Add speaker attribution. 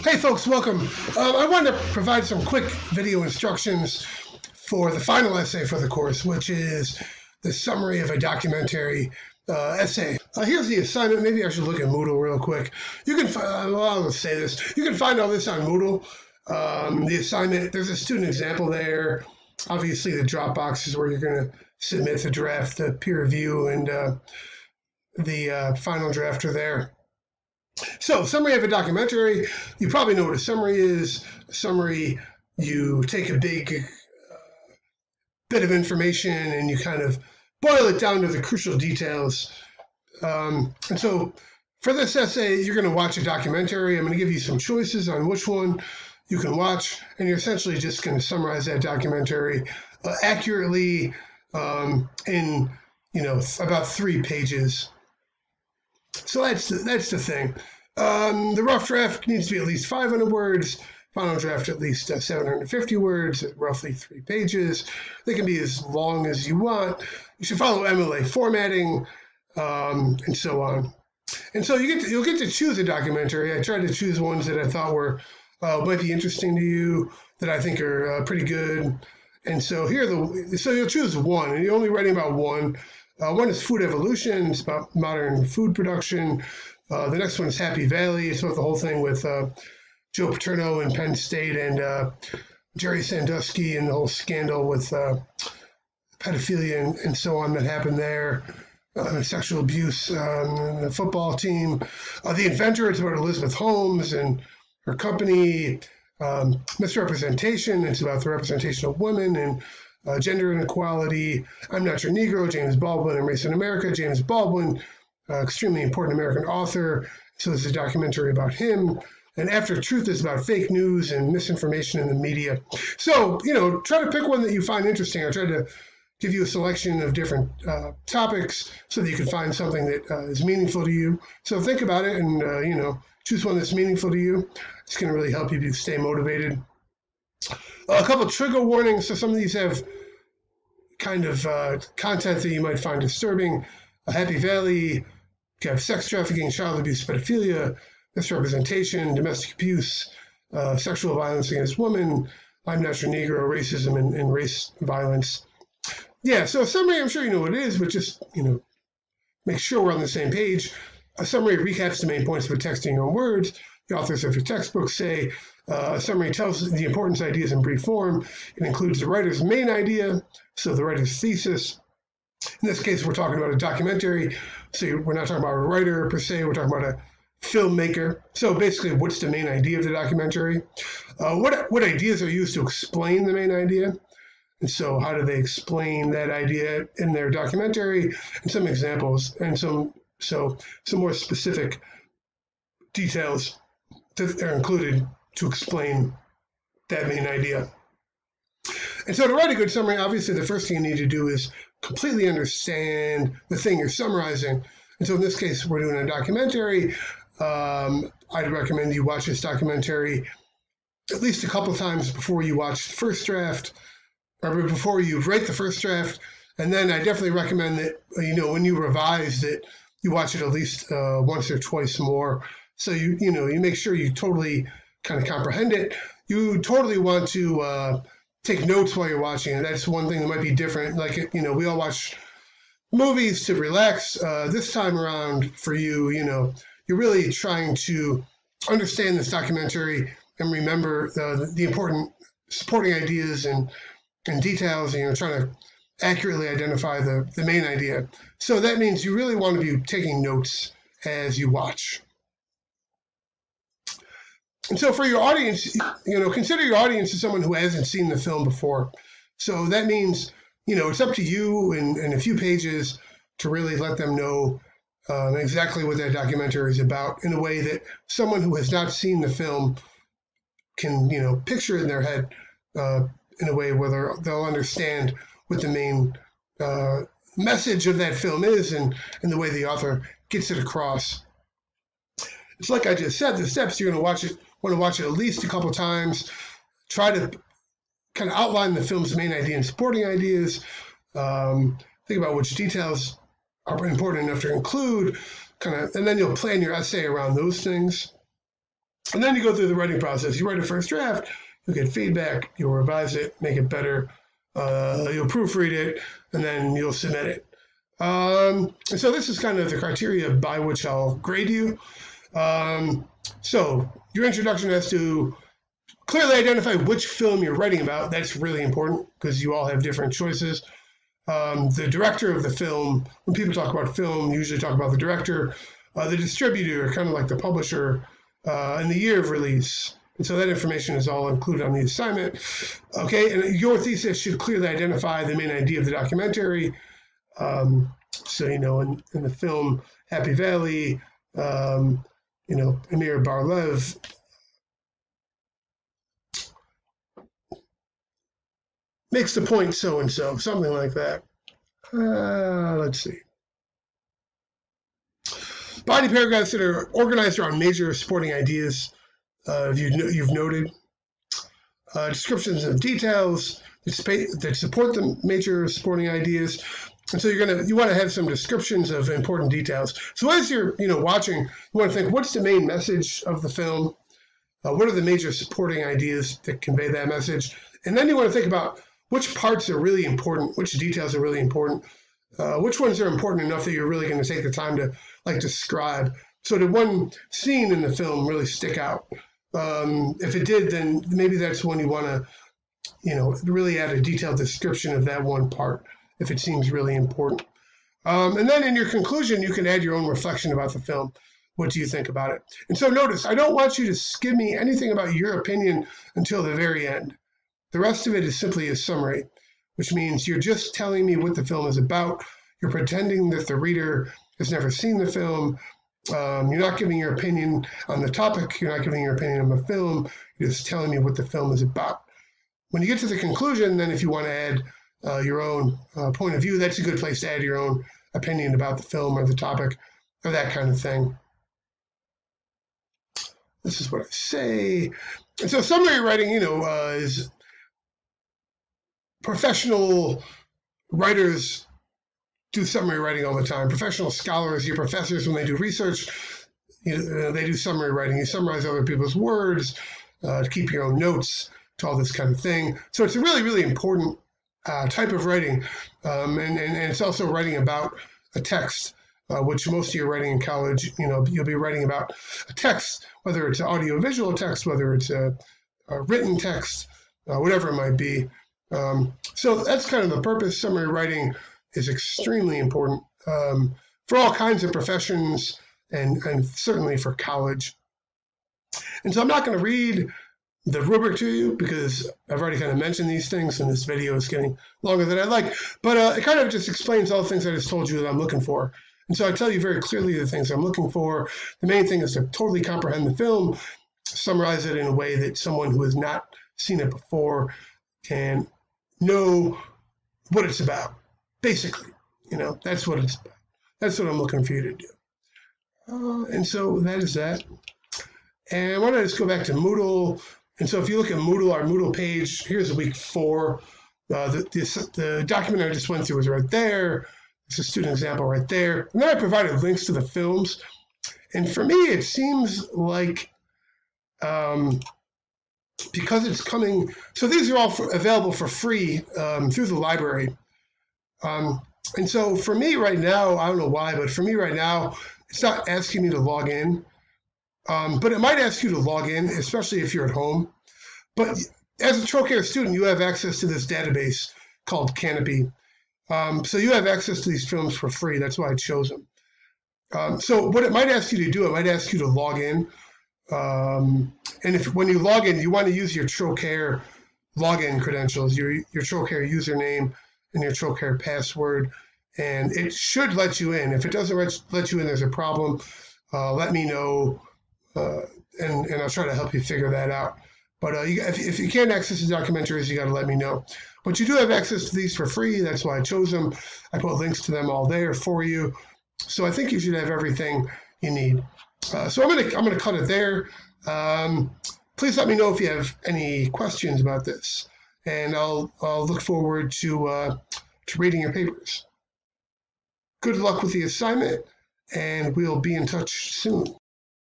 Speaker 1: Hey folks, welcome. I wanted to provide some quick video instructions for the final essay for the course, which is the summary of a documentary essay. Here's the assignment. Maybe I should look at Moodle real quick. You can I'll say this. You can find all this on Moodle. The assignment, there's a student example there. Obviously, the Dropbox is where you're going to submit the draft, the peer review, and the final draft are there. So, summary of a documentary, you probably know what a summary is. A summary, you take a big bit of information and you kind of boil it down to the crucial details. And so, for this essay, you're going to watch a documentary. I'm going to give you some choices on which one you can watch, and you're essentially just going to summarize that documentary accurately in, about 3 pages. So that's the thing. The rough draft needs to be at least 500 words. Final draft at least 750 words, roughly 3 pages. They can be as long as you want. You should follow MLA formatting, and so on. And so you'll get to choose a documentary. I tried to choose ones that I thought were might be interesting to you, that I think are pretty good. And so so you'll choose one, and you're only writing about one. One is Food Evolution. It's about modern food production. The next one is Happy Valley. It's about the whole thing with Joe Paterno in Penn State and Jerry Sandusky and the whole scandal with pedophilia and so on that happened there. Sexual abuse on the football team. The Inventor, it's about Elizabeth Holmes and her company. Misrepresentation, it's about the representation of women and gender inequality. I'm Not Your Negro, James Baldwin and Race in America. James Baldwin, extremely important American author. So there's a documentary about him. And After Truth is about fake news and misinformation in the media. So, try to pick one that you find interesting. I tried to give you a selection of different topics so that you can find something that is meaningful to you. So think about it and, choose one that's meaningful to you. It's going to really help you to stay motivated. A couple trigger warnings. So some of these have kind of content that you might find disturbing. Happy Valley, you have sex trafficking, child abuse, pedophilia, misrepresentation, domestic abuse, sexual violence against women, I'm Not Your Negro, racism and race violence. Yeah, so a summary, I'm sure you know what it is, but just, make sure we're on the same page. A summary recaps the main points of a text in your own words. The authors of your textbook say a summary tells the important ideas in brief form. It includes the writer's main idea, so the writer's thesis. In this case, we're talking about a documentary, so we're not talking about a writer per se, we're talking about a filmmaker. So basically, what's the main idea of the documentary? What ideas are used to explain the main idea? And so how do they explain that idea in their documentary? And some examples, and some more specific details that are included to explain that main idea. And so to write a good summary, obviously the first thing you need to do is completely understand the thing you're summarizing. And so in this case, we're doing a documentary. I'd recommend you watch this documentary at least a couple times before you watch the first draft, or before you write the first draft. And then I definitely recommend that, when you revise it, you watch it at least once or twice more. So you make sure you totally kind of comprehend it. You totally want to take notes while you're watching it. That's one thing that might be different. Like, we all watch movies to relax. This time around for you, you're really trying to understand this documentary and remember the important supporting ideas and details, and trying to accurately identify the main idea. So that means you really want to be taking notes as you watch. And so for your audience, consider your audience as someone who hasn't seen the film before. So that means, it's up to you in a few pages to really let them know exactly what that documentary is about in a way that someone who has not seen the film can, picture it in their head in a way where they'll understand what the main message of that film is and the way the author gets it across. It's like I just said, the steps, you're going to want to watch it at least a couple times. Try to kind of outline the film's main idea and supporting ideas. Think about which details are important enough to include, and then you'll plan your essay around those things. And then you go through the writing process. You write a first draft, you'll get feedback, you'll revise it, make it better, you'll proofread it, and then you'll submit it. And so this is kind of the criteria by which I'll grade you. So your introduction has to clearly identify which film you're writing about. That's really important because you all have different choices. The director of the film, when people talk about film, usually talk about the director. The distributor, kind of like the publisher, and the year of release. And so that information is all included on the assignment. Okay, and your thesis should clearly identify the main idea of the documentary. So, in the film Happy Valley, Amir Bar-Lev makes the point so-and-so, something like that. Let's see. Body paragraphs that are organized around major supporting ideas you've noted. Descriptions of details that support the major supporting ideas. And so you want to have some descriptions of important details. So as you're watching, you want to think, what's the main message of the film? What are the major supporting ideas that convey that message? And then you want to think about which parts are really important, which details are really important, which ones are important enough that you're really going to take the time to describe. So did one scene in the film really stick out? If it did, then maybe that's when you want to, really add a detailed description of that one part if it seems really important. And then in your conclusion, you can add your own reflection about the film. What do you think about it? And so notice, I don't want you to give me anything about your opinion until the very end. The rest of it is simply a summary, which means you're just telling me what the film is about. You're pretending that the reader has never seen the film. You're not giving your opinion on the topic. You're not giving your opinion on the film. You're just telling me what the film is about. When you get to the conclusion, then if you want to add your own point of view, that's a good place to add your own opinion about the film or the topic or that kind of thing. This is what I say. And so summary writing, is professional writers do summary writing all the time. Professional scholars, your professors, when they do research, they do summary writing. You summarize other people's words to keep your own notes, to all this kind of thing. So it's a really, really important type of writing. And it's also writing about a text, which most of your writing in college, you'll be writing about a text, whether it's an audio-visual text, whether it's a written text, whatever it might be. So that's kind of the purpose. Summary writing is extremely important for all kinds of professions and certainly for college. And so I'm not going to read the rubric to you because I've already kind of mentioned these things and this video is getting longer than I'd like, but it kind of just explains all the things I just told you that I'm looking for. And so I tell you very clearly the things I'm looking for. The main thing is to totally comprehend the film, summarize it in a way that someone who has not seen it before can know what it's about. Basically, that's what it's about. That's what I'm looking for you to do. And so that is that. And I want to just go back to Moodle. And so if you look at Moodle, our Moodle page, here's week 4. The document I just went through is right there. It's a student example right there. And then I provided links to the films. And for me, it seems like because it's coming, so these are all available for free through the library. And so for me right now, I don't know why, but for me right now, it's not asking me to log in. But it might ask you to log in, especially if you're at home. But as a TroCare student, you have access to this database called Canopy. So you have access to these films for free. That's why I chose them. So what it might ask you to do, it might ask you to log in. And when you log in, you want to use your TroCare login credentials, your TroCare username and your TroCare password. And it should let you in. If it doesn't let you in, there's a problem. Let me know. And I'll try to help you figure that out. But if you can't access the documentaries, you got to let me know. But you do have access to these for free. That's why I chose them. I put links to them all there for you. So I think you should have everything you need. So I'm gonna cut it there. Please let me know if you have any questions about this, and I'll look forward to reading your papers. Good luck with the assignment, and we'll be in touch soon.